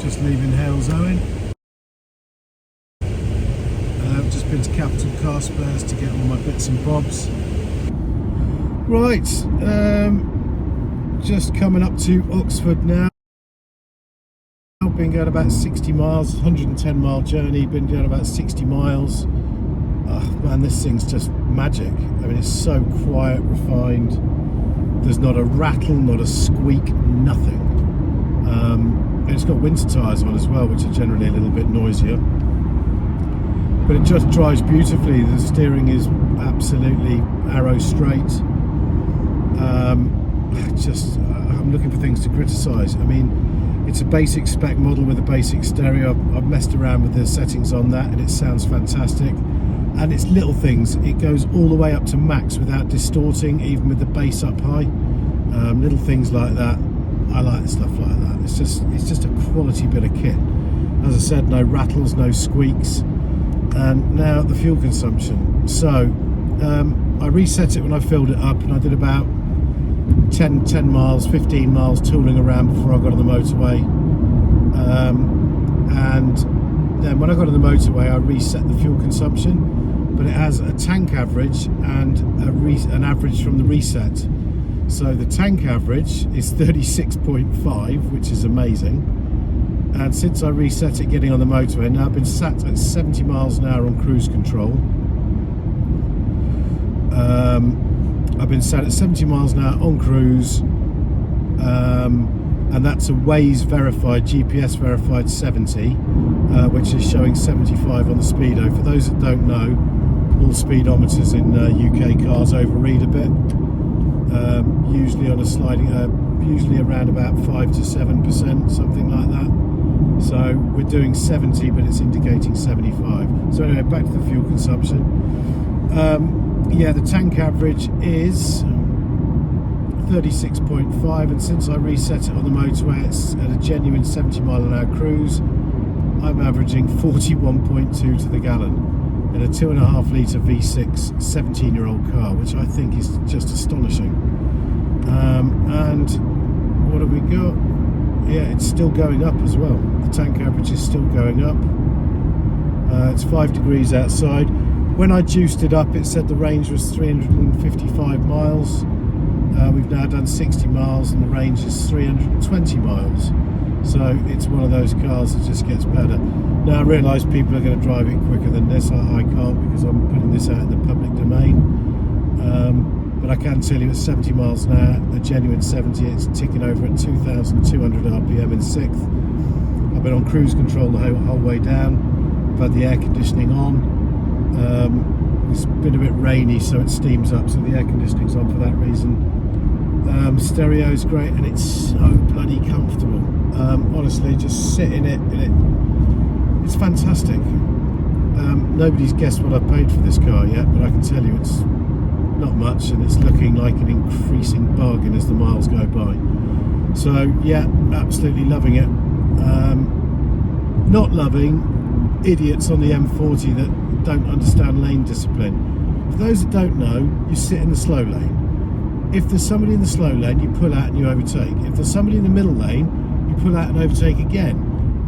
Just leaving Hales Owen. Just been to Capital Car Spares to get all my bits and bobs. Right, just coming up to Oxford now. Been going about 60 miles, 110 mile journey, been going about 60 miles. Oh man, this thing's just magic. I mean, it's so quiet, refined. There's not a rattle, not a squeak, nothing. And it's got winter tyres on as well, which are generally a little bit noisier. But it just drives beautifully. The steering is absolutely arrow straight. I'm looking for things to criticise. I mean, it's a basic spec model with a basic stereo. I've messed around with the settings on that and it sounds fantastic. And it's little things. It goes all the way up to max without distorting, even with the bass up high. Little things like that. I like stuff like that. It's just a quality bit of kit. As I said, no rattles, no squeaks. And now the fuel consumption. So I reset it when I filled it up, and I did about 10 miles, 15 miles tooling around before I got on the motorway. And then when I got on the motorway, I reset the fuel consumption, but it has a tank average and an average from the reset. So the tank average is 36.5, which is amazing. And since I reset it getting on the motorway, now I've been sat at 70 miles an hour on cruise control. I've been sat at 70 miles an hour on cruise, and that's a Waze verified, GPS verified 70, which is showing 75 on the speedo. For those that don't know, all speedometers in UK cars overread a bit, usually on a sliding, usually around about 5 to 7%, something like that. So we're doing 70, but it's indicating 75. So anyway, back to the fuel consumption. Yeah, the tank average is 36.5, and since I reset it on the motorway, it's at a genuine 70 mile an hour cruise. I'm averaging 41.2 to the gallon in a 2.5 litre V6 17-year-old car, which I think is just astonishing. And what have we got? Yeah, it's still going up as well. The tank average is still going up. It's 5 degrees outside. When I juiced it up, it said the range was 355 miles. We've now done 60 miles and the range is 320 miles. So it's one of those cars that just gets better. Now I realise people are going to drive it quicker than this. I can't, because I'm putting this out in the public domain. But I can tell you at 70 miles an hour, a genuine 70, it's ticking over at 2,200 RPM in 6th. I've been on cruise control the whole way down. I've had the air conditioning on. It's been a bit rainy, so it steams up, so the air conditioning's on for that reason. Stereo's great, and it's so bloody comfortable. Honestly, just sit in it, it's fantastic. Nobody's guessed what I paid for this car yet, but I can tell you it's not much, and it's looking like an increasing bargain as the miles go by. So yeah, absolutely loving it. Not loving idiots on the M40 that don't understand lane discipline. For those that don't know, you sit in the slow lane. If there's somebody in the slow lane, you pull out and you overtake. If there's somebody in the middle lane, you pull out and overtake again,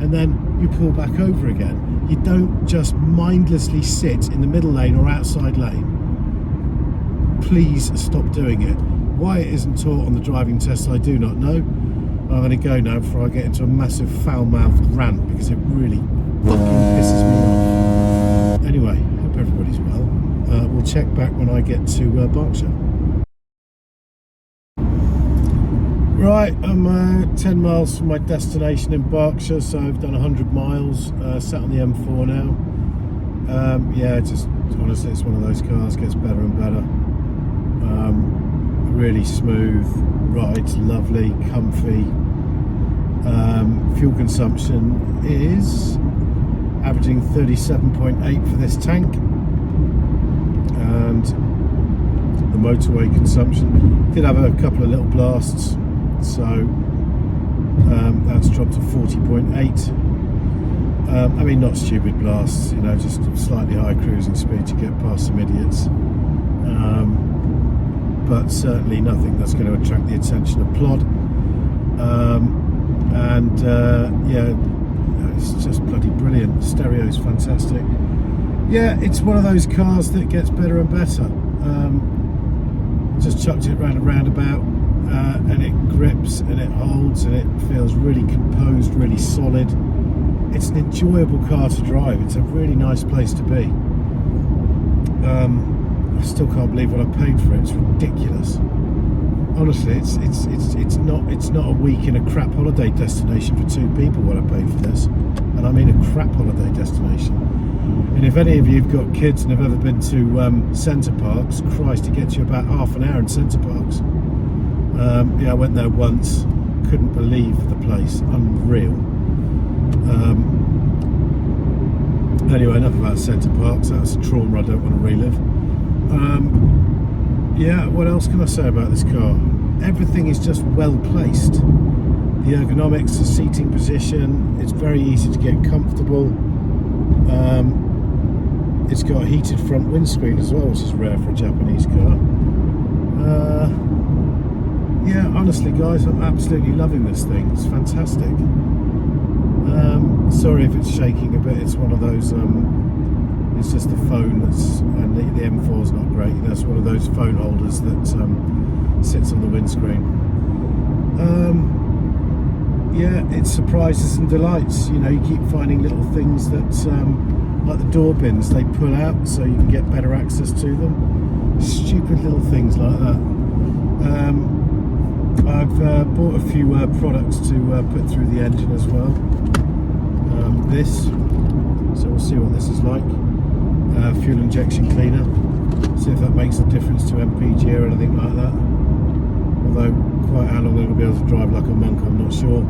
and then you pull back over again. You don't just mindlessly sit in the middle lane or outside lane. Please stop doing it. Why it isn't taught on the driving test, I do not know. I'm going to go now before I get into a massive foul-mouthed rant, because it really fucking pisses me off. Anyway, hope everybody's well. We'll check back when I get to Berkshire. Right, I'm 10 miles from my destination in Berkshire, so I've done 100 miles, sat on the M4 now. Yeah, just honestly, it's one of those cars, gets better and better. Really smooth, rides lovely, comfy. Fuel consumption is averaging 37.8 for this tank, and the motorway consumption did have a couple of little blasts, so that's dropped to 40.8. I mean, not stupid blasts, you know, just slightly higher cruising speed to get past some idiots, but certainly nothing that's going to attract the attention of Plod. Yeah, it's just bloody brilliant. Stereo's fantastic. Yeah, it's one of those cars that gets better and better. Just chucked it round a roundabout, and it grips and it holds and it feels really composed, really solid. It's an enjoyable car to drive. It's a really nice place to be. I still can't believe what I paid for it. It's ridiculous. Honestly, it's not a week in a crap holiday destination for two people what I paid for this, and I mean a crap holiday destination. And if any of you have got kids and have ever been to Centre Parks, Christ, it gets you about half an hour in Centre Parks. Yeah, I went there once. Couldn't believe the place. Unreal. Anyway, enough about Centre Parks. That's a trauma I don't want to relive. Yeah, what else can I say about this car? Everything is just well placed. The ergonomics, the seating position, it's very easy to get comfortable. It's got a heated front windscreen as well, which is rare for a Japanese car. Yeah, honestly guys, I'm absolutely loving this thing. It's fantastic. Sorry if it's shaking a bit. It's one of those, it's just the phone that's, and the M4 is not great. That's one of those phone holders that sits on the windscreen. Yeah, it's surprises and delights. You know, you keep finding little things that, like the door bins, they pull out so you can get better access to them. Stupid little things like that. I've bought a few products to put through the engine as well. This, so we'll see what this is like. Fuel injection cleaner. See if that makes a difference to MPG or anything like that. Although quite how long it'll be able to drive like a monk, I'm not sure.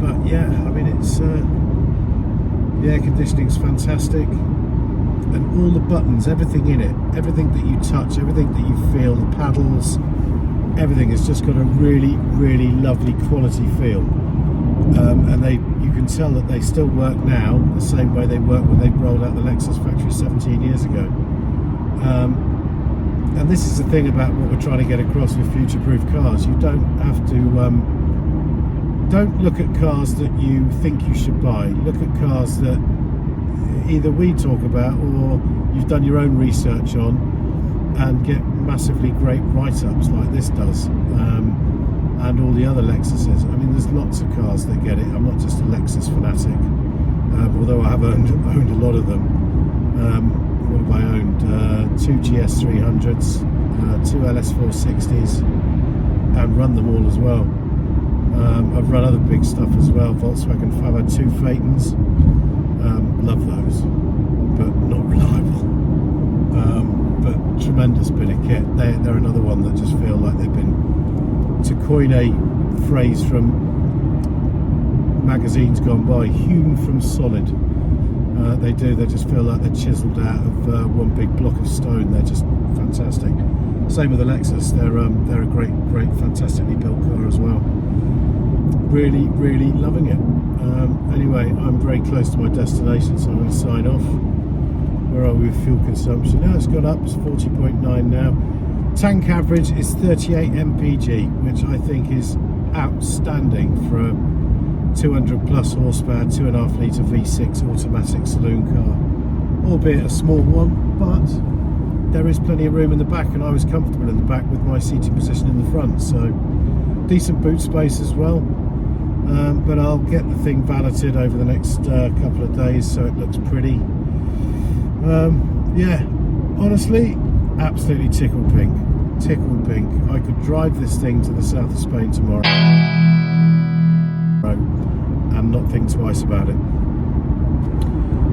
But yeah, I mean it's the air conditioning's fantastic, and all the buttons, everything in it, everything that you touch, everything that you feel, the paddles, everything has just got a really, really lovely quality feel. And you can tell that they still work now the same way they worked when they rolled out the Lexus factory 17 years ago. And this is the thing about what we're trying to get across with future-proof cars. You don't have to don't look at cars that you think you should buy. Look at cars that either we talk about or you've done your own research on, and get massively great write-ups like this does. And all the other Lexuses. I mean, there's lots of cars that get it. I'm not just a Lexus fanatic, although I have owned a lot of them. What have I owned? Two GS300s, two LS460s, and run them all as well. I've run other big stuff as well. Volkswagen I've had two Phaetons. Love those, but not reliable. But tremendous bit of kit. They're another one that just feel like they've been, to coin a phrase from magazines gone by, hewn from solid. They just feel like they're chiseled out of one big block of stone. They're just fantastic. Same with the Lexus. They're a great, fantastically built car as well. Really, really loving it. Anyway, I'm very close to my destination, so I'm going to sign off. Where are we with fuel consumption? Now it's gone up, it's 40.9 now. Tank average is 38 mpg, which I think is outstanding for a 200 plus horsepower, 2.5 litre V6 automatic saloon car. Albeit a small one, but there is plenty of room in the back, and I was comfortable in the back with my seating position in the front, so decent boot space as well. But I'll get the thing valeted over the next couple of days so it looks pretty. Yeah, honestly, absolutely tickled pink. Tickled pink. I could drive this thing to the south of Spain tomorrow and not think twice about it.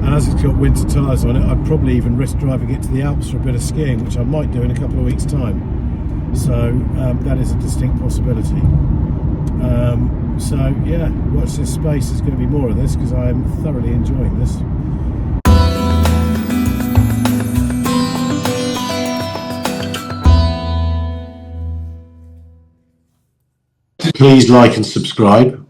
And as it's got winter tyres on it, I'd probably even risk driving it to the Alps for a bit of skiing, which I might do in a couple of weeks' time. So that is a distinct possibility. So yeah, watch this space. There's going to be more of this because I am thoroughly enjoying this. Please like and subscribe.